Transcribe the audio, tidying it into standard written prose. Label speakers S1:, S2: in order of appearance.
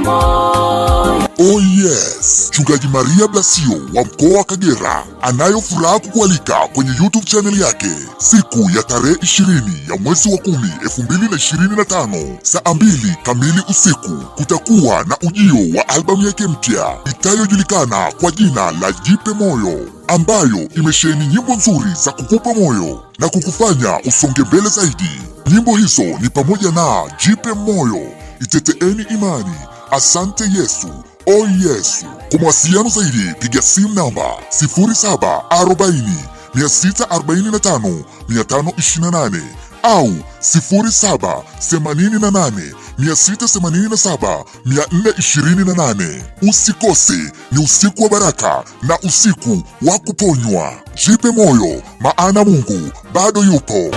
S1: moyo.
S2: Oh yes, Mchungaji Maria Blasio wa mkoa wa Kagera anayo furaha kukualika kwenye YouTube channel yake siku ya tarehe 20 ya mwezi wa 10 2025 saa 2 kamili usiku. Kutakuwa na ujio wa albamu yake mpya itayojulikana kwa jina la Jipe Moyo, ambayo imesheheni nyimbo nzuri za kukupa moyo na kukufanya usonge mbele zaidi. Nyimbo hizo ni pamoja na Jipe Moyo, Iteteeni Imani, Asante Yesu, Oh Yesu. Kwa mawasiliano zaidi piga simu namba 0740 645 528 au 0788 687 428. Usikose, ni usiku wa baraka na usiku wa kuponywa. Jipe moyo, maana Mungu bado yupo.